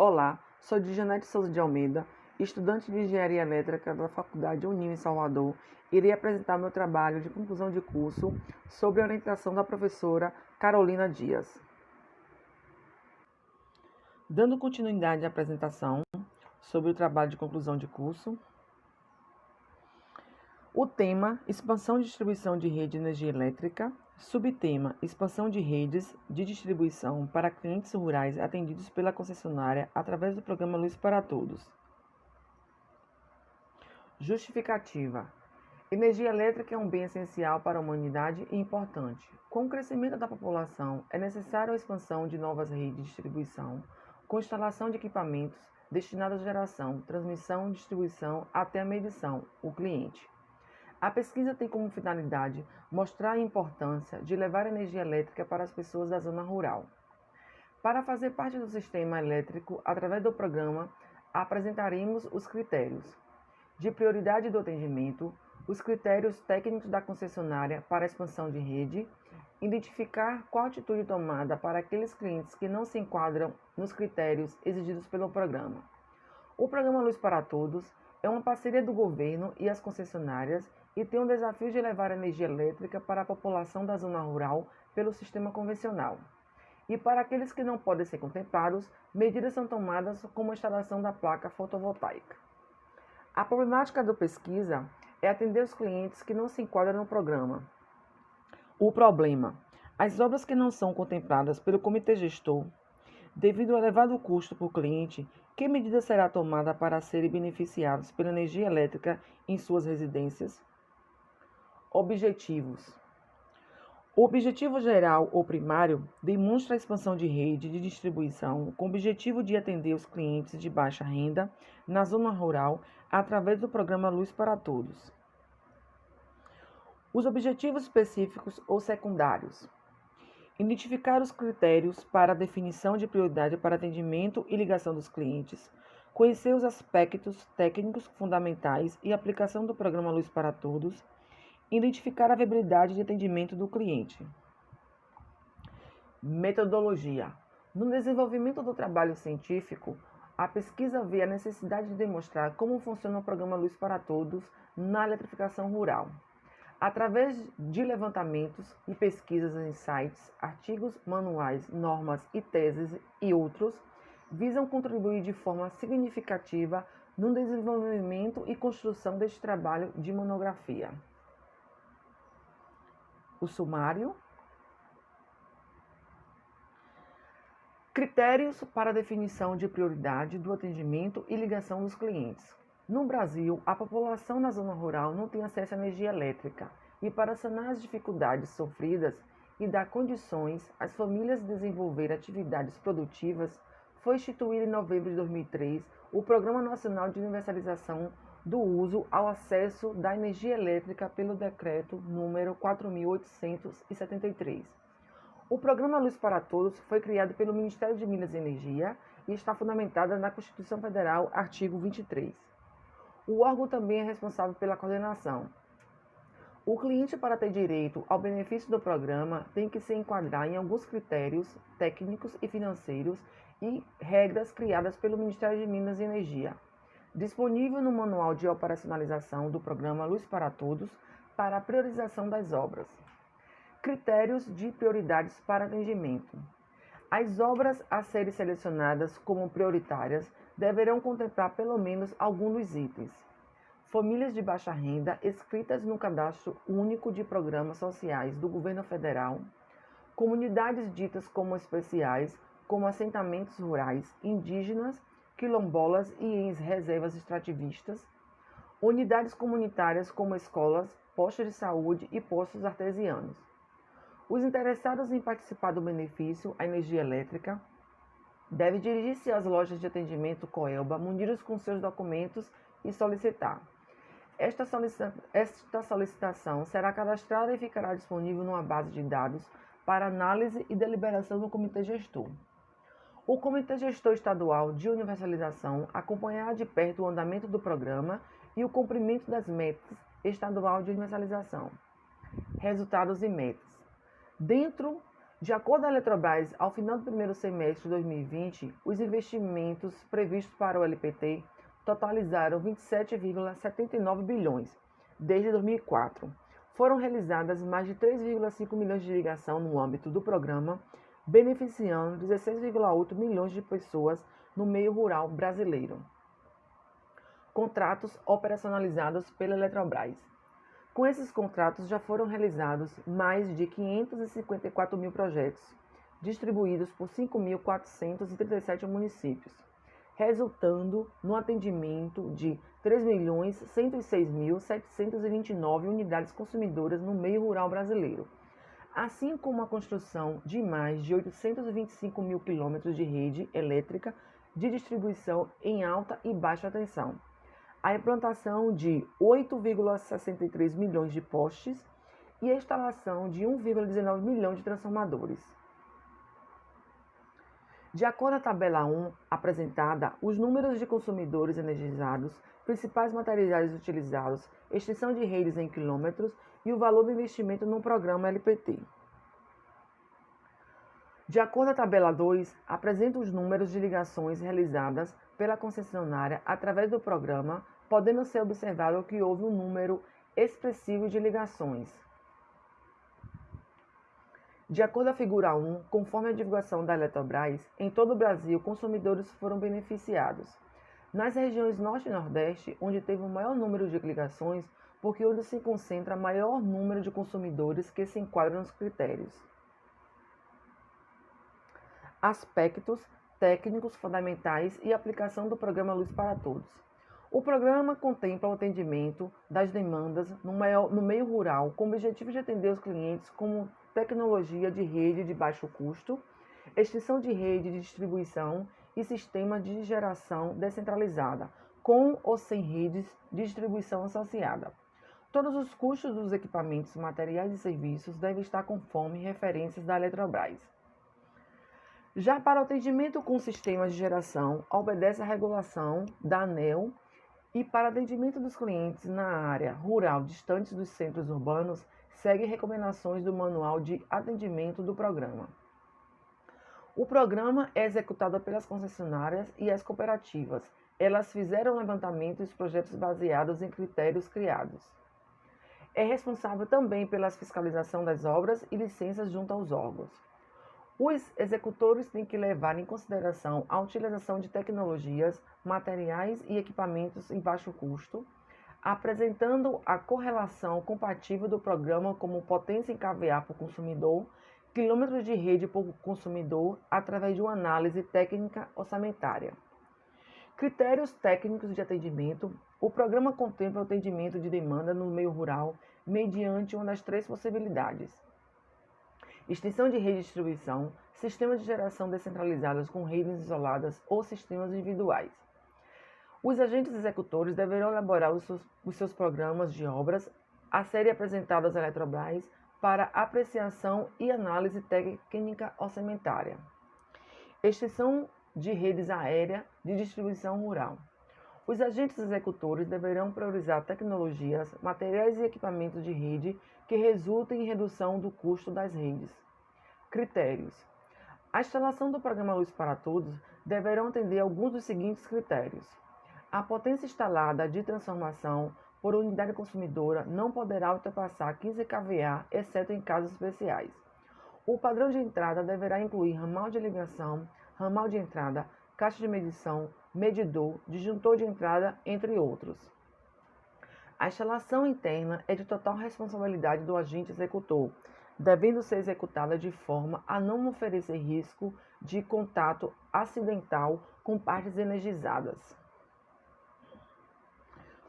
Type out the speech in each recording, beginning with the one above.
Olá, sou Dijanete Souza de Almeida, estudante de Engenharia Elétrica da Faculdade Unil em Salvador. Irei apresentar meu trabalho de conclusão de curso sobre a orientação da professora Carolina Dias. Dando continuidade à apresentação sobre o trabalho de conclusão de curso, o tema: expansão e distribuição de rede de energia elétrica. Subtema: expansão de redes de distribuição para clientes rurais atendidos pela concessionária através do programa Luz para Todos. Justificativa: energia elétrica é um bem essencial para a humanidade e importante. Com o crescimento da população, é necessária a expansão de novas redes de distribuição, com instalação de equipamentos destinados à geração, transmissão e distribuição até a medição, o cliente. A pesquisa tem como finalidade mostrar a importância de levar energia elétrica para as pessoas da zona rural. Para fazer parte do sistema elétrico, através do programa, apresentaremos os critérios de prioridade do atendimento, os critérios técnicos da concessionária para a expansão de rede, identificar qual atitude tomada para aqueles clientes que não se enquadram nos critérios exigidos pelo programa. O programa Luz para Todos é uma parceria do governo e as concessionárias e tem o desafio de levar energia elétrica para a população da zona rural pelo sistema convencional. E para aqueles que não podem ser contemplados, medidas são tomadas como a instalação da placa fotovoltaica. A problemática da pesquisa é atender os clientes que não se enquadram no programa. O problema: as obras que não são contempladas pelo comitê gestor, devido ao elevado custo por cliente, que medida será tomada para serem beneficiados pela energia elétrica em suas residências? Objetivos: o objetivo geral ou primário demonstra a expansão de rede de distribuição com o objetivo de atender os clientes de baixa renda na zona rural através do programa Luz para Todos. Os objetivos específicos ou secundários: identificar os critérios para a definição de prioridade para atendimento e ligação dos clientes, conhecer os aspectos técnicos fundamentais e aplicação do programa Luz para Todos, identificar a viabilidade de atendimento do cliente. Metodologia: no desenvolvimento do trabalho científico, a pesquisa vê a necessidade de demonstrar como funciona o programa Luz para Todos na eletrificação rural. Através de levantamentos e pesquisas em sites, artigos, manuais, normas e teses e outros, visam contribuir de forma significativa no desenvolvimento e construção deste trabalho de monografia. O sumário. Critérios para a definição de prioridade do atendimento e ligação dos clientes. No Brasil, a população na zona rural não tem acesso à energia elétrica e, para sanar as dificuldades sofridas e dar condições às famílias de desenvolver atividades produtivas, foi instituído em novembro de 2003 o Programa Nacional de Universalização do Uso ao Acesso da Energia Elétrica pelo Decreto número 4.873. O Programa Luz para Todos foi criado pelo Ministério de Minas e Energia e está fundamentada na Constituição Federal, artigo 23. O órgão também é responsável pela coordenação. O cliente, para ter direito ao benefício do programa, tem que se enquadrar em alguns critérios técnicos e financeiros e regras criadas pelo Ministério de Minas e Energia, disponível no Manual de Operacionalização do Programa Luz para Todos para a priorização das obras. Critérios de prioridades para atendimento. As obras a serem selecionadas como prioritárias deverão contemplar pelo menos algum dos itens: famílias de baixa renda inscritas no Cadastro Único de Programas Sociais do Governo Federal, comunidades ditas como especiais, como assentamentos rurais, indígenas, quilombolas e em reservas extrativistas, unidades comunitárias como escolas, postos de saúde e postos artesianos. Os interessados em participar do benefício à energia elétrica devem dirigir-se às lojas de atendimento Coelba, munidos com seus documentos e solicitar. Esta solicitação será cadastrada e ficará disponível numa base de dados para análise e deliberação do Comitê Gestor. O Comitê Gestor Estadual de Universalização acompanhará de perto o andamento do programa e o cumprimento das metas estadual de universalização. Resultados e metas. Dentro De acordo com a Eletrobras, ao final do primeiro semestre de 2020, os investimentos previstos para o LPT totalizaram 27,79 bilhões desde 2004. Foram realizadas mais de 3,5 milhões de ligações no âmbito do programa, beneficiando 16,8 milhões de pessoas no meio rural brasileiro. Contratos operacionalizados pela Eletrobras. Com esses contratos já foram realizados mais de 554 mil projetos, distribuídos por 5.437 municípios, resultando no atendimento de 3.106.729 unidades consumidoras no meio rural brasileiro, assim como a construção de mais de 825 mil quilômetros de rede elétrica de distribuição em alta e baixa tensão, a implantação de 8,63 milhões de postes e a instalação de 1,19 milhão de transformadores. De acordo com a tabela 1 apresentada, os números de consumidores energizados, principais materiais utilizados, extensão de redes em quilômetros e o valor do investimento no programa LPT. De acordo com a tabela 2, apresenta os números de ligações realizadas pela concessionária através do programa, podendo ser observado que houve um número expressivo de ligações. De acordo com a figura 1, conforme a divulgação da Eletrobras, em todo o Brasil, consumidores foram beneficiados. Nas regiões Norte e Nordeste, onde teve o maior número de ligações, porque onde se concentra maior número de consumidores que se enquadram nos critérios. Aspectos técnicos fundamentais e aplicação do programa Luz para Todos. O programa contempla o atendimento das demandas no meio rural, com o objetivo de atender os clientes como tecnologia de rede de baixo custo, extensão de rede de distribuição e sistema de geração descentralizada, com ou sem redes de distribuição associada. Todos os custos dos equipamentos, materiais e serviços devem estar conforme referências da Eletrobras. Já para o atendimento com sistemas de geração, obedece à regulação da ANEEL e para atendimento dos clientes na área rural distantes dos centros urbanos, segue recomendações do Manual de Atendimento do Programa. O programa é executado pelas concessionárias e as cooperativas. Elas fizeram o levantamento dos projetos baseados em critérios criados. É responsável também pela fiscalização das obras e licenças junto aos órgãos. Os executores têm que levar em consideração a utilização de tecnologias, materiais e equipamentos em baixo custo, apresentando a correlação compatível do programa como potência em kVA por consumidor, quilômetros de rede por consumidor, através de uma análise técnica orçamentária. Critérios técnicos de atendimento. O programa contempla o atendimento de demanda no meio rural mediante uma das três possibilidades: extensão de rede de distribuição, sistemas de geração descentralizados com redes isoladas ou sistemas individuais. Os agentes executores deverão elaborar os seus programas de obras a serem apresentados à Eletrobras para apreciação e análise técnica orçamentária. Extensão de redes aéreas de distribuição rural. Os agentes executores deverão priorizar tecnologias, materiais e equipamentos de rede que resultem em redução do custo das redes. Critérios. A instalação do programa Luz para Todos deverão atender alguns dos seguintes critérios. A potência instalada de transformação por unidade consumidora não poderá ultrapassar 15 kVA, exceto em casos especiais. O padrão de entrada deverá incluir ramal de ligação, ramal de entrada, caixa de medição, medidor, disjuntor de entrada, entre outros. A instalação interna é de total responsabilidade do agente executor, devendo ser executada de forma a não oferecer risco de contato acidental com partes energizadas.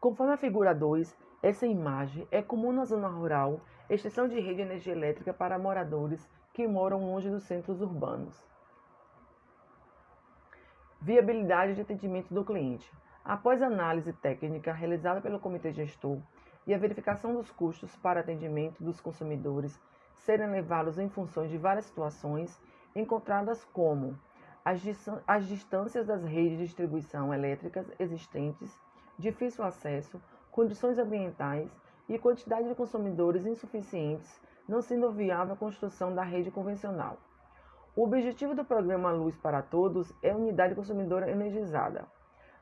Conforme a figura 2, essa imagem é comum na zona rural, extensão de rede de energia elétrica para moradores que moram longe dos centros urbanos. Viabilidade de atendimento do cliente. Após a análise técnica realizada pelo comitê gestor e a verificação dos custos para atendimento dos consumidores serem levados em função de várias situações, encontradas como as distâncias das redes de distribuição elétricas existentes, difícil acesso, condições ambientais e quantidade de consumidores insuficientes, não sendo viável a construção da rede convencional. O objetivo do programa Luz para Todos é a unidade consumidora energizada.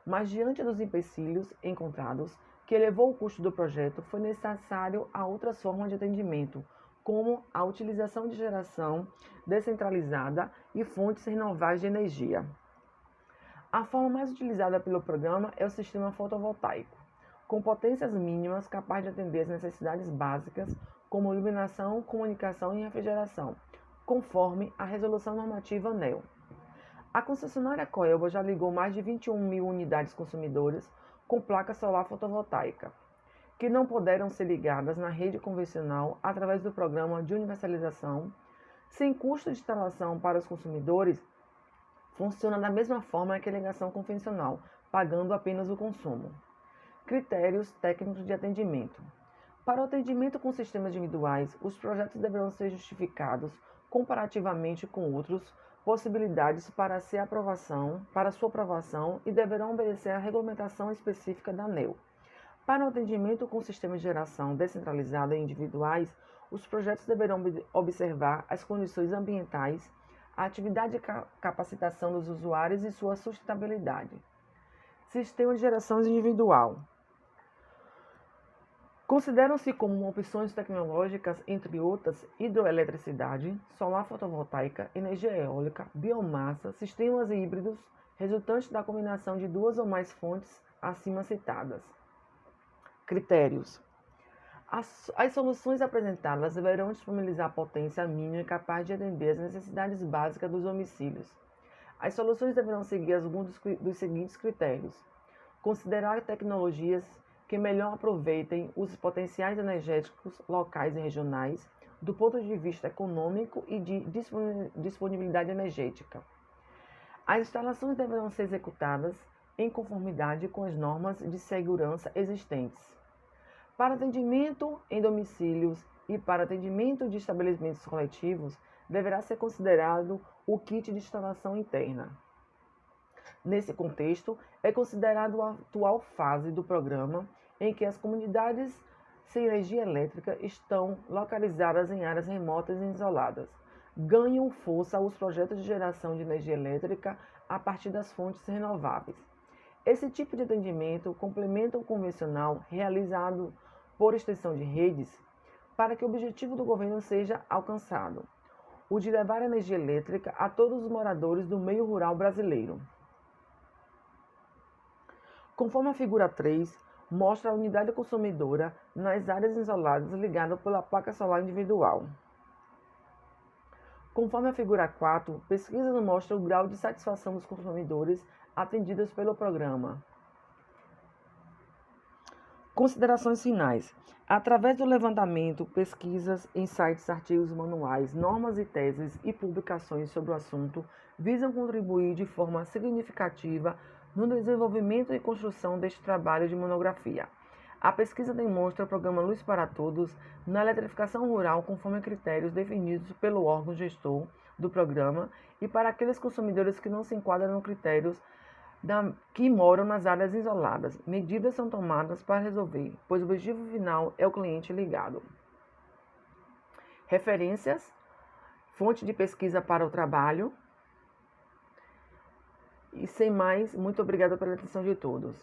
Mas diante dos empecilhos encontrados, que elevou o custo do projeto, foi necessário a outras formas de atendimento, como a utilização de geração descentralizada e fontes renováveis de energia. A forma mais utilizada pelo programa é o sistema fotovoltaico, com potências mínimas capaz de atender as necessidades básicas, como iluminação, comunicação e refrigeração, conforme a resolução normativa ANEEL. A concessionária Coelba já ligou mais de 21 mil unidades consumidoras com placa solar fotovoltaica, que não puderam ser ligadas na rede convencional através do programa de universalização, sem custo de instalação para os consumidores. Funciona da mesma forma que a ligação convencional, pagando apenas o consumo. Critérios técnicos de atendimento. Para o atendimento com sistemas individuais, os projetos deverão ser justificados comparativamente com outros possibilidades para sua aprovação e deverão obedecer à regulamentação específica da ANEEL. Para o atendimento com sistemas de geração descentralizada e individuais, os projetos deverão observar as condições ambientais, a atividade de capacitação dos usuários e sua sustentabilidade. Sistema de geração individual. Consideram-se como opções tecnológicas, entre outras, hidroeletricidade, solar fotovoltaica, energia eólica, biomassa, sistemas híbridos, resultantes da combinação de duas ou mais fontes acima citadas. Critérios. As soluções apresentadas deverão disponibilizar potência mínima capaz de atender às necessidades básicas dos domicílios. As soluções deverão seguir alguns dos seguintes critérios: considerar tecnologias que melhor aproveitem os potenciais energéticos locais e regionais, do ponto de vista econômico e de disponibilidade energética. As instalações deverão ser executadas em conformidade com as normas de segurança existentes. Para atendimento em domicílios e para atendimento de estabelecimentos coletivos, deverá ser considerado o kit de instalação interna. Nesse contexto, é considerado a atual fase do programa em que as comunidades sem energia elétrica estão localizadas em áreas remotas e isoladas. Ganham força os projetos de geração de energia elétrica a partir das fontes renováveis. Esse tipo de atendimento complementa o convencional realizado por extensão de redes para que o objetivo do governo seja alcançado, o de levar energia elétrica a todos os moradores do meio rural brasileiro. Conforme a figura 3, mostra a unidade consumidora nas áreas isoladas ligada pela placa solar individual. Conforme a figura 4, pesquisa mostra o grau de satisfação dos consumidores atendidos pelo programa. Considerações finais. Através do levantamento, pesquisas, insights, artigos, manuais, normas e teses e publicações sobre o assunto visam contribuir de forma significativa no desenvolvimento e construção deste trabalho de monografia. A pesquisa demonstra o programa Luz para Todos na eletrificação rural conforme critérios definidos pelo órgão gestor do programa e para aqueles consumidores que não se enquadram nos critérios que moram nas áreas isoladas. Medidas são tomadas para resolver, pois o objetivo final é o cliente ligado. Referências, fonte de pesquisa para o trabalho. E sem mais, muito obrigada pela atenção de todos.